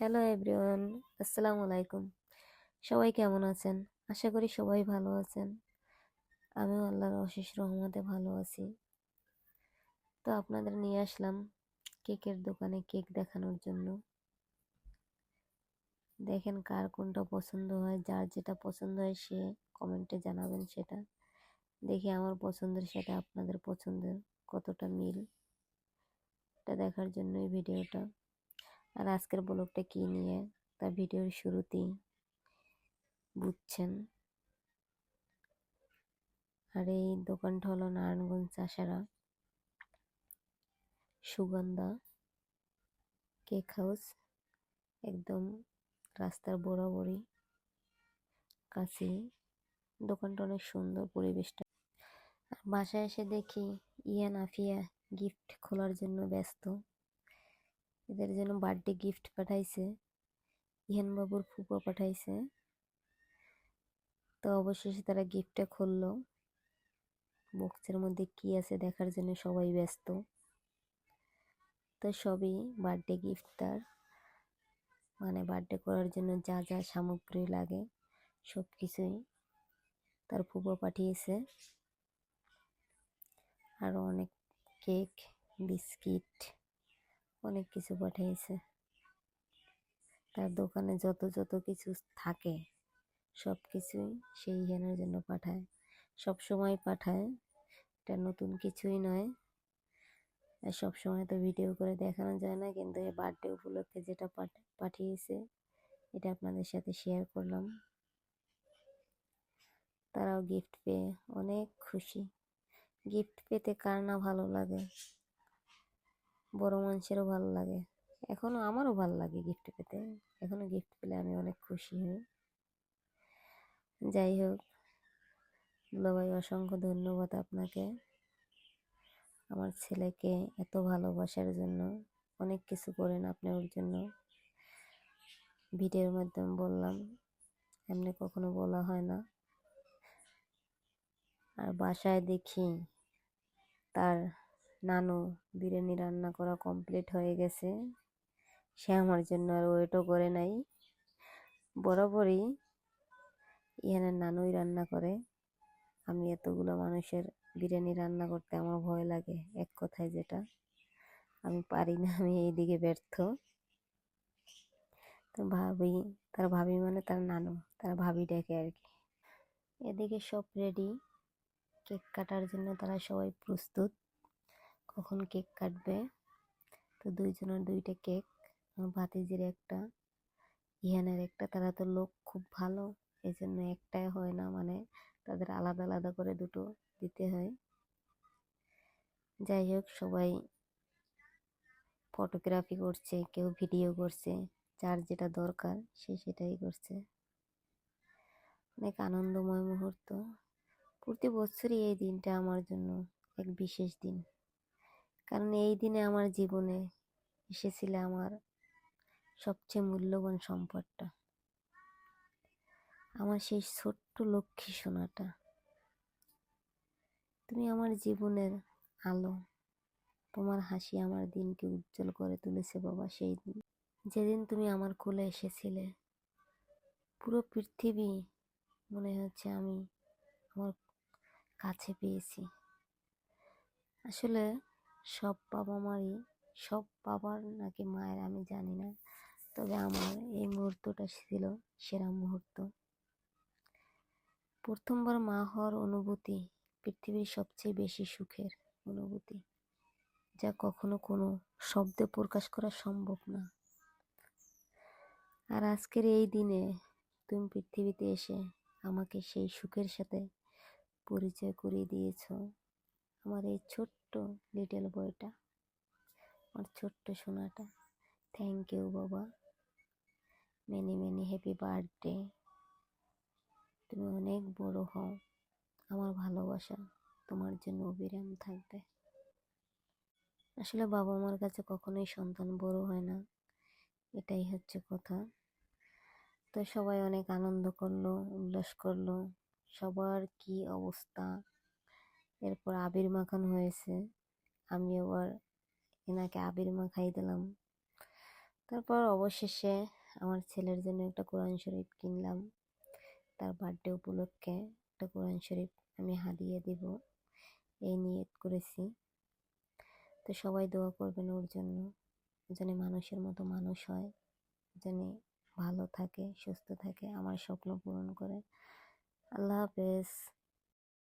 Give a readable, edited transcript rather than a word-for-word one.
Hello everyone, আসসালামু আলাইকুম। সবাই কেমন আছেন? আশা করি সবাই ভালো আছেন। আমিও আল্লাহর অশেষ রহমতে ভালো আছি। তো আপনাদের নিয়ে আসলাম কেকের দোকানে কেক দেখানোর জন্য। দেখেন কার কোনটা পছন্দ হয়, যার যেটা পছন্দ হয় সে কমেন্টে জানাবেন সেটা। দেখি আমার পছন্দের সাথে আপনাদের পছন্দের কতটা মিল, এটা দেখার জন্যই ভিডিওটা। আর আজকের ব্লগটা কি নিয়ে তা ভিডিওর শুরুতেই বুঝছেন। আর এই দোকানটা হলো নারায়ণগঞ্জ চাষারা সুগন্ধা কেক হাউস, একদম রাস্তার বরাবরই কাছেই। দোকানটা অনেক সুন্দর, পরিবেশটা। আর বাসায় এসে দেখি ইয়ান আফিয়া গিফট খোলার জন্য ব্যস্ত। এদের জন্য বার্থডে গিফট পাঠাইছে, ইহান বাবুর ফুপা পাঠাইছে। তো অবশেষে তারা গিফটটা খুললো। বক্সের মধ্যে কি আছে দেখার জন্য সবাই ব্যস্ত। তো সবই বার্থডে গিফট তার, মানে বার্থডে করার জন্য যা যা সামগ্রী লাগে সব কিছুই তার ফুপা পাঠিয়েছে। আরও অনেক কেক, বিস্কিট, অনেক কিছু পাঠিয়েছে। তার দোকানে যত যত কিছু থাকে সব কিছুই সেই হেনের জন্য পাঠায়, সব সময় পাঠায়। এটা নতুন কিছুই নয়। সব সময় তো ভিডিও করে দেখানো যায় না, কিন্তু এই বার্থডে উপলক্ষে যেটা পাঠিয়েছে এটা আপনাদের সাথে শেয়ার করলাম। তারাও গিফট পেয়ে অনেক খুশি। গিফট পেতে কার না ভালো লাগে, বড় মানুষেরও ভালো লাগে। এখনো আমারও ভালো লাগে গিফট পেতে, এখনো গিফট পেলে আমি অনেক খুশি হই। যাই হোক, দুলাভাই অসংখ্য ধন্যবাদ আপনাকে আমার ছেলেকে এত ভালোবাসার জন্য। অনেক কিছু করেন আপনি ওর জন্য, ভিডিওর মাধ্যমে বললাম, এমনি কখনো বলা হয় না। আর বাসায় দেখি তার নানু বিরিয়ানি রান্না করা কমপ্লিট হয়ে গেছে। সে আমার জন্য আর ওয়েটও করে নাই। বরাবরই ইহানের নানুই রান্না করে। আমি এতগুলো মানুষের বিরিয়ানি রান্না করতে আমার ভয় লাগে, এক কথায় যেটা আমি পারি না, আমি এইদিকে ব্যর্থ। তো ভাবি, তার ভাবি মানে তার নানু, তার ভাবি ডেকে আর কি। এদিকে সব রেডি, কেক কাটার জন্য তারা সবাই প্রস্তুত। কখন কেক কাটবে? তো দুইজনের দুইটা কেক, আমার ভাতিজির একটা, ইহানের একটা। তারা তো লোক খুব ভালো, এই জন্য একটাই হয় না, মানে তাদের আলাদা আলাদা করে দুটো দিতে হয়। যাই হোক, সবাই ফটোগ্রাফি করছে, কেউ ভিডিও করছে, যার যেটা দরকার সে সেটাই করছে। অনেক আনন্দময় মুহূর্ত। প্রতি বছরই এই দিনটা আমার জন্য এক বিশেষ দিন, কারণ এই দিনে আমার জীবনে এসেছিল আমার সবচেয়ে মূল্যবান সম্পদটা, আমার সেই ছোট্ট লক্ষ্মী সোনাটা। তুমি আমার জীবনের আলো, তোমার হাসি আমার দিনকে উজ্জ্বল করে তুলেছে বাবা। সেই দিন যেদিন তুমি আমার কোলে এসেছিলে, পুরো পৃথিবী মনে হচ্ছে আমি আমার কাছে পেয়েছি। আসলে সব বাবা মারই, সব বাবার নাকি মায়ের আমি জানি না, তবে আমার এই মুহূর্তটা ছিল সেরা মুহূর্ত। প্রথমবার মা হওয়ার অনুভূতি পৃথিবীর সবচেয়ে বেশি সুখের অনুভূতি, যা কখনো কোনো শব্দে প্রকাশ করা সম্ভব না। আর আজকের এই দিনে তুমি পৃথিবীতে এসে আমাকে সেই সুখের সাথে পরিচয় করিয়ে দিয়েছ। আমার এই ছোট্ট লিটল বয়টা, আমার ছোট্ট সোনাটা। থ্যাংক ইউ বাবা, মেনি মেনি হ্যাপি বার্থডে। তুমি অনেক বড় হও, আমার ভালোবাসা তোমার জন্য অবিরাম থাকবে। আসলে বাবা মার কাছে কখনোই সন্তান বড় হয় না, এটাই হচ্ছে কথা। তো সবাই অনেক আনন্দ করলো, উল্লাস করলো। সবার কি অবস্থা। এরপর আবির মাখানো হয়েছে, আমি আবার এনাকে আবির মাখাই দিলাম। তারপর অবশেষে আমার ছেলের জন্য একটা কোরআন শরীফ কিনলাম। তার বার্থডে উপলক্ষে একটা কোরআন শরীফ আমি হাদিয়া দিব, এই নিয়ত করেছি। তো সবাই দোয়া করবেন ওর জন্য, যেন মানুষের মতো মানুষ হয়, যেন ভালো থাকে, সুস্থ থাকে, আমার স্বপ্ন পূরণ করে। আল্লাহ হাফেজ।